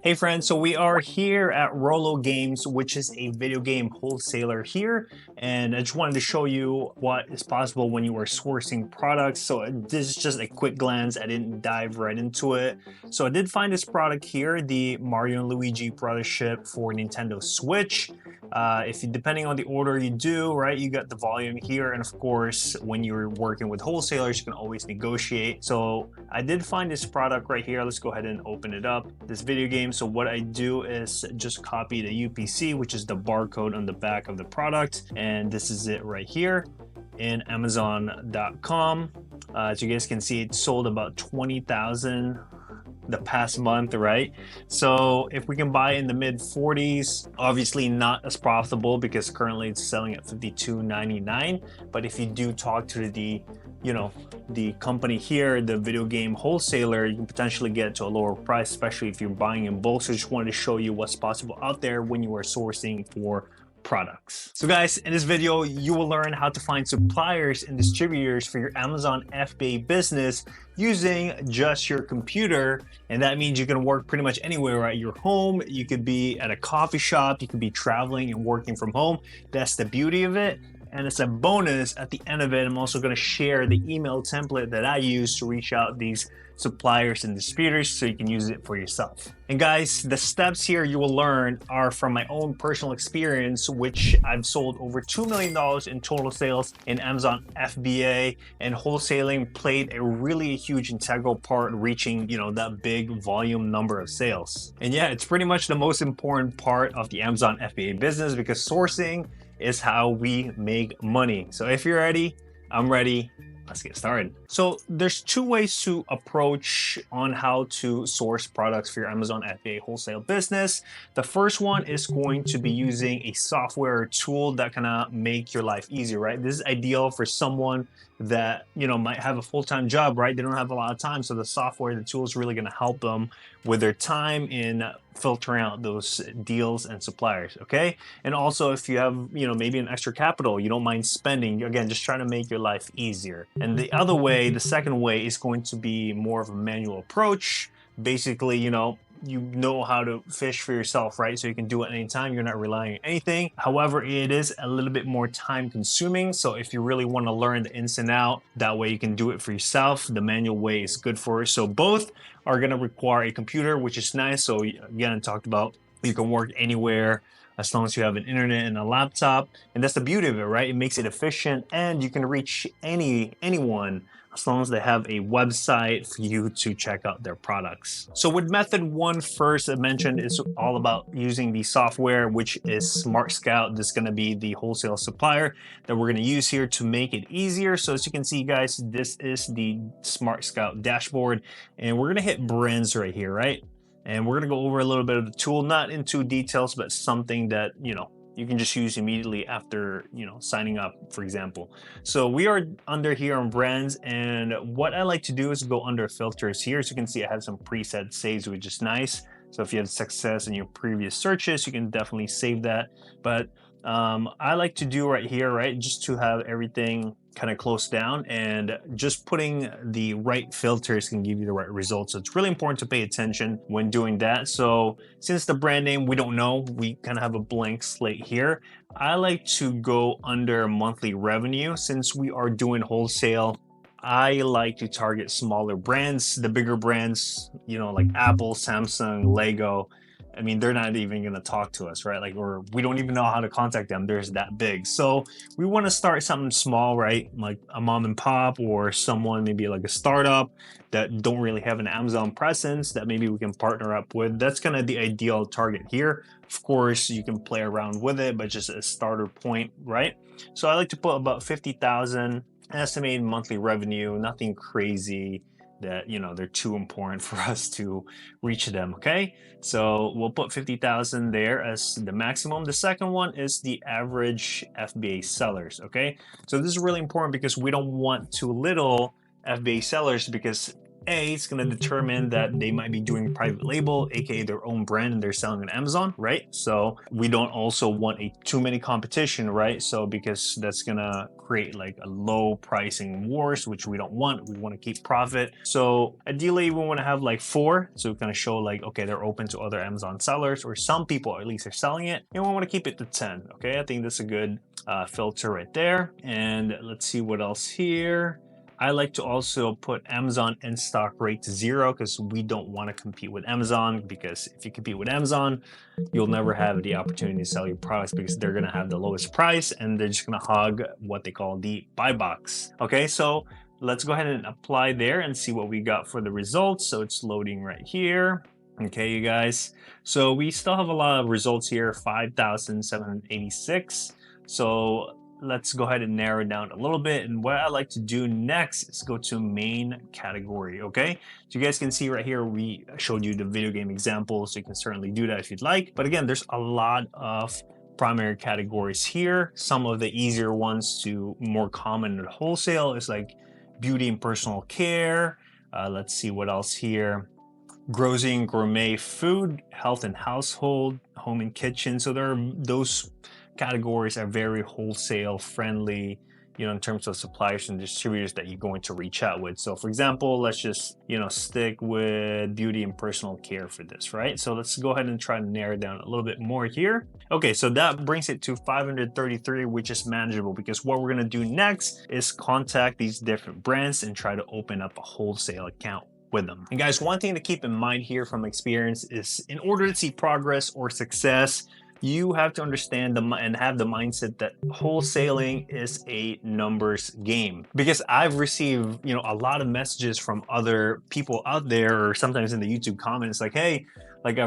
Hey friends, so we are here at Rolo Games, which is a video game wholesaler here, and I just wanted to show you what is possible when you are sourcing products. So this is just a quick glance. I didn't dive right into it. So I did find this product here, the Mario and Luigi Brothership for Nintendo Switch. If you, depending on the order you do, right, you got the volume here, and of course, when you're working with wholesalers, you can always negotiate. So I did find this product right here. Let's go ahead and open it up. This video game. So what I do is just copy the UPC, which is the barcode on the back of the product, and this is it right here in Amazon.com. As you guys can see, it sold about 20,000 the past month, right? So if we can buy in the mid 40s, obviously not as profitable because currently it's selling at $52.99. But if you do talk to the the company here, the video game wholesaler, you can potentially get to a lower price, especially if you're buying in bulk. So I just wanted to show you what's possible out there when you are sourcing for products. So guys, in this video, you will learn how to find suppliers and distributors for your Amazon FBA business using just your computer. And that means you can work pretty much anywhere at your home. You could be at a coffee shop, you could be traveling and working from home. That's the beauty of it. And as a bonus, at the end of it, I'm also going to share the email template that I use to reach out these suppliers and distributors so you can use it for yourself. And guys, the steps here you will learn are from my own personal experience, which I've sold over $2 million in total sales in Amazon FBA, and wholesaling played a really huge integral part reaching, that big volume number of sales. And yeah, it's pretty much the most important part of the Amazon FBA business because sourcing is how we make money. So if you're ready, I'm ready. Let's get started. So there's two ways to approach on how to source products for your Amazon FBA wholesale business. The first one is going to be using a software tool that can make your life easier, right? This is ideal for someone that might have a full-time job, right? They don't have a lot of time, so the software, the tool is really going to help them with their time in filtering out those deals and suppliers. Okay, and also if you have maybe an extra capital you don't mind spending, again, just trying to make your life easier. And the other way, the second way, is going to be more of a manual approach. Basically, you know how to fish for yourself, right? So you can do it anytime. You're not relying on anything. However, it is a little bit more time consuming. So if you really want to learn the ins and out, that way you can do it for yourself. The manual way is good for it. So both are going to require a computer, which is nice. So again, I talked about you can work anywhere as long as you have an internet and a laptop. And that's the beauty of it, right? It makes it efficient and you can reach anyone as long as they have a website for you to check out their products. So with method one first, I mentioned is all about using the software, which is Smart Scout. This is going to be the wholesale supplier that we're going to use here to make it easier. So as you can see, guys, this is the Smart Scout dashboard, and we're going to hit brands right here, right? And we're going to go over a little bit of the tool, not into details, but something that, you can just use immediately after, signing up, for example. So we are under here on brands, and what I like to do is go under filters here. As you can see, I have some preset saves, which is nice. So if you have success in your previous searches, you can definitely save that. But I like to do right here, right, just to have everything kind of close down, and just putting the right filters can give you the right results. So it's really important to pay attention when doing that. So since the brand name we don't know, we kind of have a blank slate here. I like to go under monthly revenue. Since we are doing wholesale, I like to target smaller brands. The bigger brands, like Apple, Samsung, Lego, I mean, they're not even going to talk to us, right? Or we don't even know how to contact them. They're that big. So we want to start something small, right? Like a mom and pop, or someone maybe like a startup that don't really have an Amazon presence that maybe we can partner up with. That's kind of the ideal target here. Of course, you can play around with it, but just a starter point, right? So I like to put about 50,000 estimated monthly revenue, nothing crazy that they're too important for us to reach them. Okay, so we'll put 50,000 there as the maximum. The second one is the average FBA sellers. Okay, so this is really important because we don't want too little FBA sellers, because A, it's going to determine that they might be doing private label, aka their own brand, and they're selling on Amazon, right? So we don't also want too many competition, right? So because that's going to create like a low pricing wars, which we don't want. We want to keep profit. So ideally we want to have like 4, so we kind of show like, okay, they're open to other Amazon sellers, or some people at least are selling it, and we want to keep it to 10. Okay, I think that's a good filter right there. And let's see what else here. I like to also put Amazon in stock rate to 0, because we don't want to compete with Amazon, because if you compete with Amazon, you'll never have the opportunity to sell your products, because they're going to have the lowest price and they're just going to hog what they call the buy box. Okay, so let's go ahead and apply there and see what we got for the results. So it's loading right here. Okay, you guys. So we still have a lot of results here, 5,786. So let's go ahead and narrow it down a little bit. And what I like to do next is go to main category. Okay, so you guys can see right here, we showed you the video game example, so you can certainly do that if you'd like. But again, there's a lot of primary categories here. Some of the easier ones to more common in wholesale is like beauty and personal care. Let's see what else here. Grocery and gourmet food, health and household, home and kitchen. So there are those categories are very wholesale friendly, you know, in terms of suppliers and distributors that you're going to reach out with. So for example, let's just, you know, stick with beauty and personal care for this, right? So let's go ahead and try to narrow down a little bit more here. Okay, so that brings it to 533, which is manageable, because what we're going to do next is contact these different brands and try to open up a wholesale account with them. And guys, one thing to keep in mind here from experience is, in order to see progress or success, you have to understand and have the mindset that wholesaling is a numbers game. Because I've received, you know, a lot of messages from other people out there, or sometimes in the YouTube comments, like, hey, like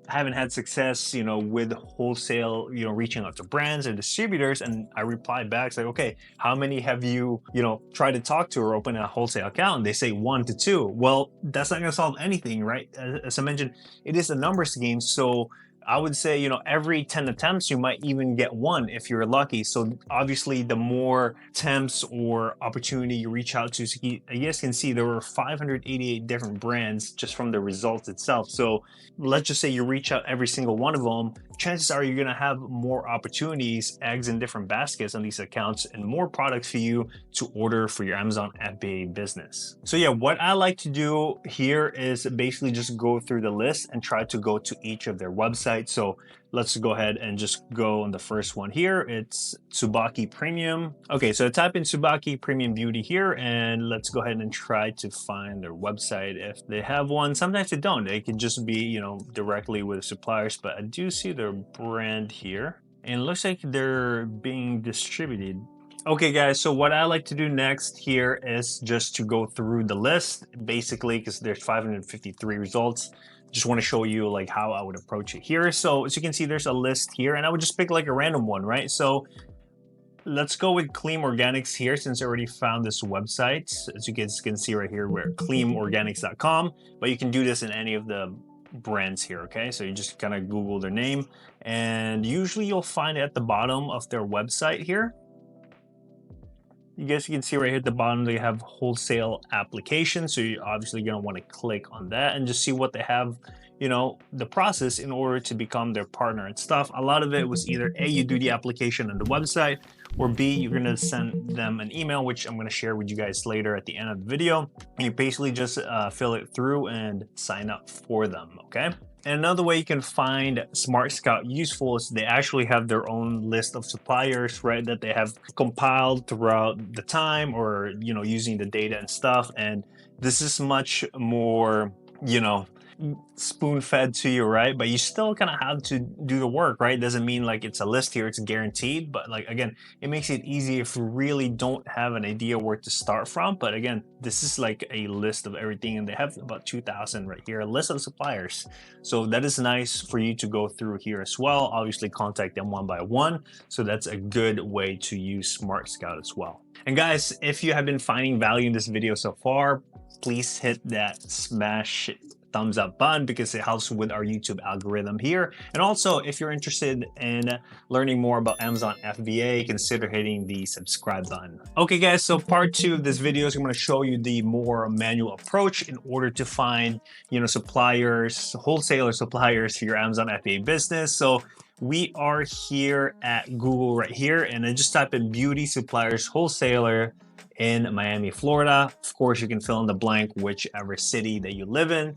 haven't had success, you know, with wholesale, you know, reaching out to brands and distributors. And I reply back, it's like, okay, how many have you, you know, tried to talk to or open a wholesale account? And they say 1 to 2. Well, that's not going to solve anything, right? As I mentioned, it is a numbers game. So I would say, you know, every 10 attempts, you might even get 1 if you're lucky. So obviously, the more attempts or opportunity you reach out to, so you guys can see there were 588 different brands just from the results itself. So let's just say you reach out every single one of them, chances are you're going to have more opportunities, eggs in different baskets on these accounts, and more products for you to order for your Amazon FBA business. So yeah, what I like to do here is basically just go through the list and try to go to each of their websites. So let's go ahead and just go on the first one here. It's Tsubaki Premium. Okay, so type in Tsubaki Premium Beauty here, and let's go ahead and try to find their website if they have one. Sometimes they don't. They can just be, you know, directly with suppliers, but I do see their brand here, and it looks like they're being distributed. Okay guys, so what I like to do next here is just to go through the list, basically, because there's 553 results. Just want to show you like how I would approach it here. So as you can see, there's a list here, and I would just pick like a random one, right? So let's go with Clean Organics here, since I already found this website. As you guys can see right here, we're cleanorganics.com, but you can do this in any of the brands here. Okay, so you just kind of Google their name, and usually you'll find it at the bottom of their website here. You guys can see right here at the bottom, they have wholesale application. So you're obviously going to want to click on that and just see what they have, you know, the process in order to become their partner and stuff. A lot of it was either A, you do the application on the website, or B, you're going to send them an email, which I'm going to share with you guys later at the end of the video. And you basically just fill it through and sign up for them. Okay. And another way you can find Smart Scout useful is they actually have their own list of suppliers, right, that they have compiled throughout the time, or, you know, using the data and stuff. And this is much more, you know, spoon-fed to you, right? But you still kind of have to do the work, right? Doesn't mean like it's a list here, it's guaranteed, but like, again, it makes it easy if you really don't have an idea where to start from. But again, this is like a list of everything, and they have about 2,000 right here, a list of suppliers. So that is nice for you to go through here as well. Obviously contact them one by one. So that's a good way to use Smart Scout as well. And guys, if you have been finding value in this video so far, please hit that smash thumbs up button because it helps with our YouTube algorithm here. And also, if you're interested in learning more about Amazon FBA, consider hitting the subscribe button. Okay guys, so part 2 of this video is I'm going to show you the more manual approach in order to find, suppliers, wholesaler suppliers for your Amazon FBA business. So we are here at Google right here, and I just type in beauty suppliers wholesaler in Miami, Florida. Of course, you can fill in the blank whichever city that you live in.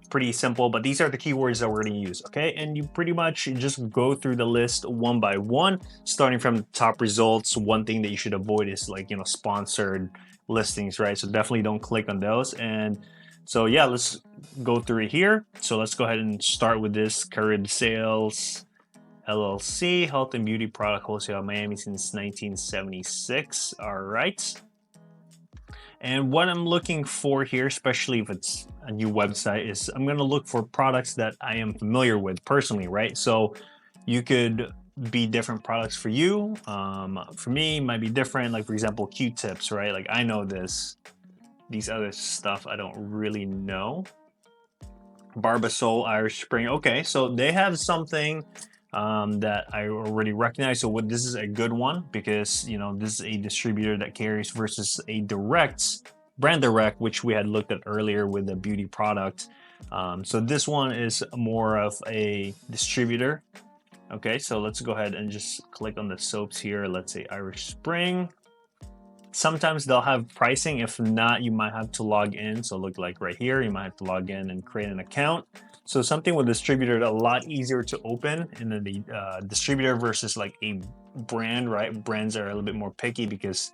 Pretty simple, but these are the keywords that we're going to use, okay? And you pretty much just go through the list one by one, starting from the top results. One thing that you should avoid is sponsored listings, right? So definitely don't click on those. And so yeah, let's go through it here. So let's go ahead and start with this Carib Sales LLC, health and beauty product wholesale Miami since 1976. All right. And what I'm looking for here, especially if it's a new website, is I'm going to look for products that I am familiar with personally, right? So you could be different products for you. For me, it might be different. Like for example, Q-tips, right? Like I know this. These other stuff I don't really know. Barbasol, Irish Spring. Okay, so they have something that I already recognize. So this is a good one because this is a distributor that carries versus a brand direct, which we had looked at earlier with the beauty product. So this one is more of a distributor. Okay, so let's go ahead and just click on the soaps here. Let's say Irish Spring. Sometimes they'll have pricing. If not, you might have to log in. So look like right here, you might have to log in and create an account. So something with distributor a lot easier to open, and then the distributor versus like a brand, right? Brands are a little bit more picky because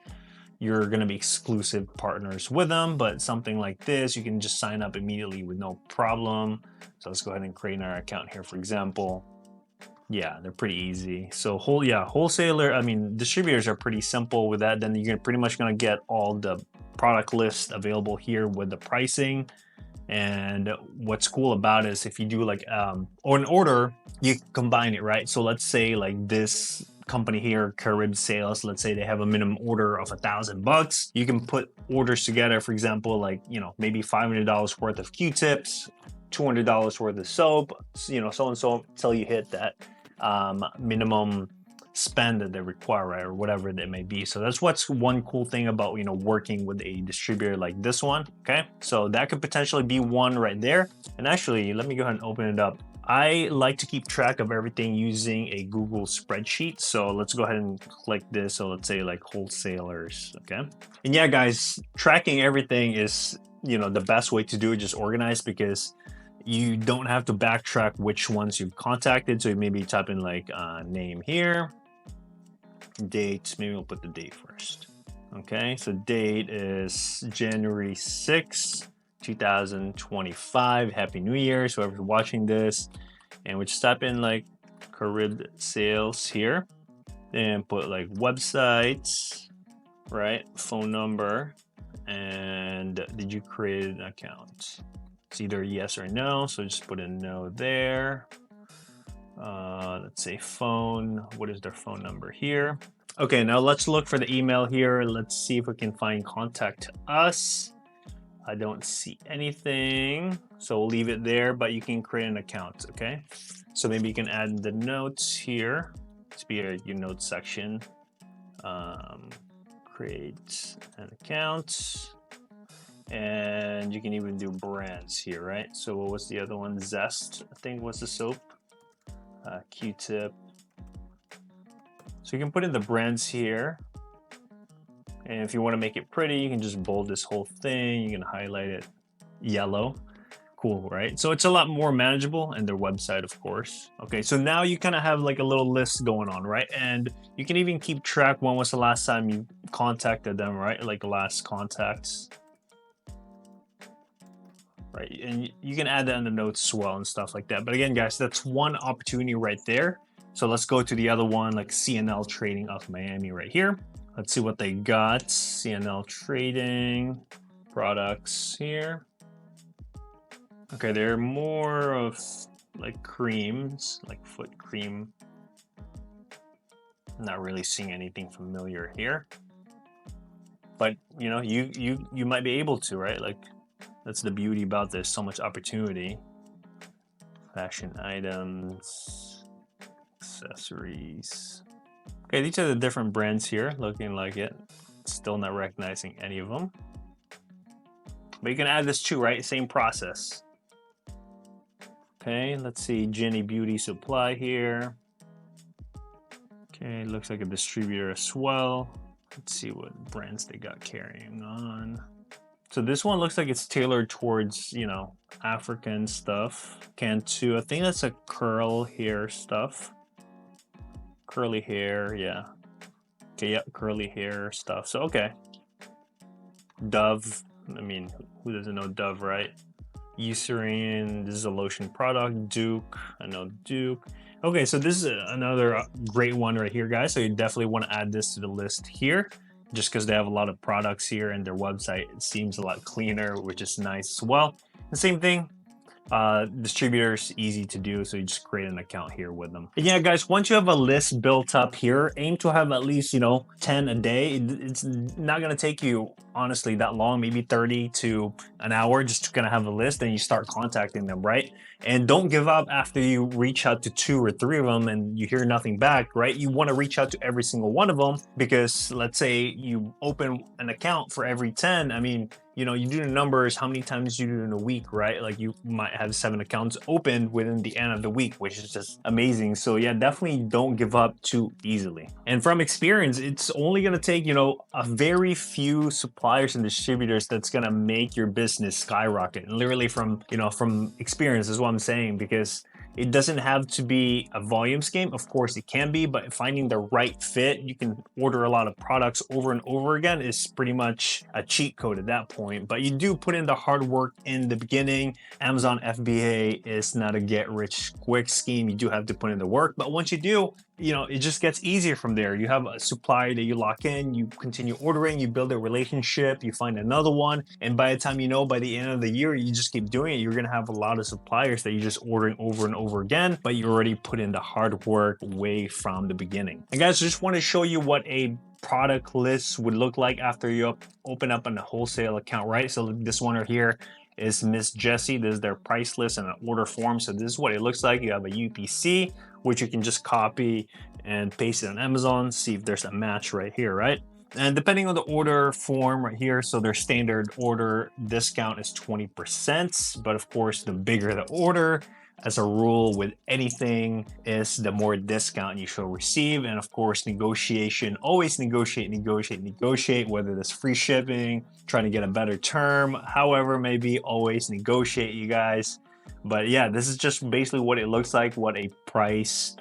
you're going to be exclusive partners with them. But something like this, you can just sign up immediately with no problem. So let's go ahead and create our account here, for example. Yeah, they're pretty easy. So distributors are pretty simple with that. Then you're pretty much going to get all the product list available here with the pricing. And what's cool about it is if you do like or an order, you combine it, right? So let's say like this company here, Carib Sales, let's say they have a minimum order of $1,000. You can put orders together, for example, like maybe $500 worth of Q-tips, $200 worth of soap, so and so until you hit that minimum spend that they require, right? Or whatever that may be. So that's what's one cool thing about working with a distributor like this one. Okay, so that could potentially be one right there. And actually, let me go ahead and open it up. I like to keep track of everything using a Google spreadsheet. So let's go ahead and click this. So let's say like wholesalers. Okay, and yeah guys, tracking everything is the best way to do it, just organize, because you don't have to backtrack which ones you've contacted. So you maybe type in like name here, date, maybe we'll put the date first. Okay, so date is January 6th, 2025. Happy New Year, so whoever's watching this. And we just type in like Carib Sales here and put like websites, right? Phone number, and did you create an account? It's either yes or no, so just put a no there. Let's say phone. What is their phone number here? Okay, now let's look for the email here. Let's see if we can find contact us. I don't see anything, so we'll leave it there, but you can create an account, okay? So maybe you can add the notes here to be your notes section. Create an account. And you can even do brands here, right? So what was the other one? Zest, I think, was the soap. Q-tip. So you can put in the brands here. And if you want to make it pretty, you can just bold this whole thing. You can highlight it yellow. Cool, right? So it's a lot more manageable, and their website, of course. Okay, so now you kind of have like a little list going on, right? And you can even keep track when was the last time you contacted them, right? Like last contacts. Right, and you can add that in the notes as well and stuff like that. But again, guys, that's one opportunity right there. So let's go to the other one, like CNL Trading of Miami right here. Let's see what they got. CNL Trading products here. Okay, they're more of like creams, like foot cream. Not really seeing anything familiar here. But you might be able to, right? Like That's the beauty about this, so much opportunity. Fashion items, accessories. Okay, these are the different brands here, looking like it. Still not recognizing any of them. But you can add this too, right? Same process. Okay, let's see, Jenny Beauty Supply here. Okay, looks like a distributor as well. Let's see what brands they got carrying on. So this one looks like it's tailored towards, you know, African stuff. Cantu, I think that's a curl hair stuff. Curly hair, yeah. Okay, yep, curly hair stuff. So, okay. Dove, I mean, who doesn't know Dove, right? Eucerin, this is a lotion product. Duke, I know Duke. Okay, so this is another great one right here, guys. So you definitely want to add this to the list here, just because they have a lot of products here and their website, it seems a lot cleaner, which is nice as well. The same thing, distributors, easy to do, so you just create an account here with them. And yeah, guys, once you have a list built up here, aim to have at least, you know, 10 a day. It's not gonna take you honestly that long, maybe 30 to an hour, just gonna have a list and you start contacting them, right? And don't give up after you reach out to 2 or 3 of them and you hear nothing back, right? You want to reach out to every single one of them, because let's say you open an account for every 10. I mean, you know, you do the numbers, how many times you do it in a week, right? Like you might have 7 accounts opened within the end of the week, which is just amazing. So yeah, definitely don't give up too easily. And from experience, it's only going to take, you know, a very few suppliers and distributors that's going to make your business skyrocket. And literally from, you know, from experience is what I'm saying, because it doesn't have to be a volume game. Of course it can be, but finding the right fit, you can order a lot of products over and over again, is pretty much a cheat code at that point. But you do put in the hard work in the beginning. Amazon FBA is not a get rich quick scheme. You do have to put in the work, but once you do, you know, it just gets easier from there. You have a supplier that you lock in, you continue ordering, you build a relationship, you find another one, and by the time you know, by the end of the year, you just keep doing it. You're gonna have a lot of suppliers that you're just ordering over and over again, but you already put in the hard work way from the beginning. And guys, I just want to show you what a product list would look like after you open up a wholesale account, right? So this one right here is Miss Jessie. This is their price list and an order form. So this is what it looks like. You have a UPC, which you can just copy and paste it on Amazon, see if there's a match right here, right? And depending on the order form right here, so their standard order discount is 20%, but of course, the bigger the order, as a rule with anything, is the more discount you shall receive. And of course, negotiation, always negotiate, whether that's free shipping, trying to get a better term, however, maybe always negotiate, you guys. But yeah, this is just basically what it looks like, what a price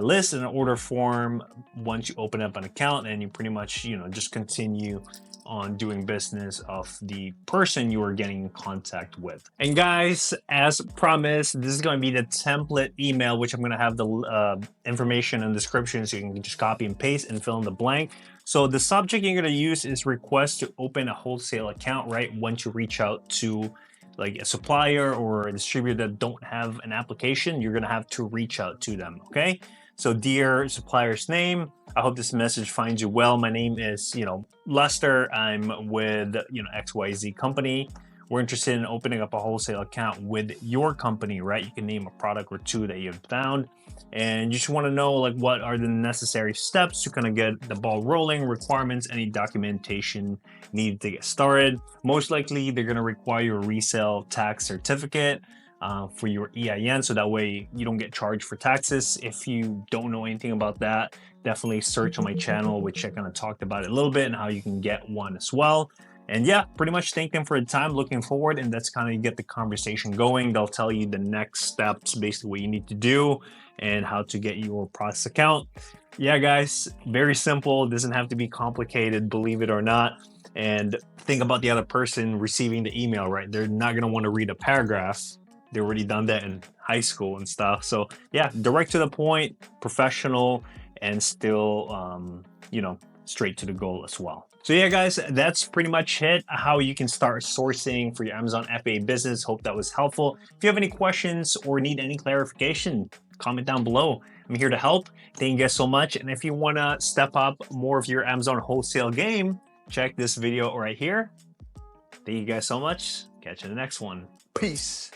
list and an order form once you open up an account, and you pretty much, you know, just continue on doing business of the person you are getting in contact with. And guys, as promised, this is going to be the template email, which I'm going to have the information in the description, so you can just copy and paste and fill in the blank. So the subject you're going to use is request to open a wholesale account, right? Once you reach out to like a supplier or a distributor that don't have an application, you're going to have to reach out to them. Okay. So dear supplier's name, I hope this message finds you well. My name is, you know, Lester. I'm with, you know, XYZ company. We're interested in opening up a wholesale account with your company, right? You can name a product or 2 that you've found, and you just want to know like what are the necessary steps to kind of get the ball rolling, requirements, any documentation needed to get started. Most likely they're going to require a resale tax certificate for your EIN, so that way you don't get charged for taxes. If you don't know anything about that, definitely search on my channel, which I kind of talked about it a little bit, and how you can get one as well. And yeah, pretty much thank them for the time, looking forward, and that's kind of get the conversation going. They'll tell you the next steps, basically what you need to do and how to get your process account. Yeah, guys, very simple. It doesn't have to be complicated, believe it or not. And think about the other person receiving the email, right? They're not going to want to read a paragraph. They already done that in high school and stuff. So yeah, direct to the point, professional, and still, you know, straight to the goal as well. So yeah, guys, that's pretty much it, how you can start sourcing for your Amazon FBA business. Hope that was helpful. If you have any questions or need any clarification, comment down below. I'm here to help. Thank you guys so much. And if you want to step up more of your Amazon wholesale game, check this video right here. Thank you guys so much. catch you in the next one. Peace.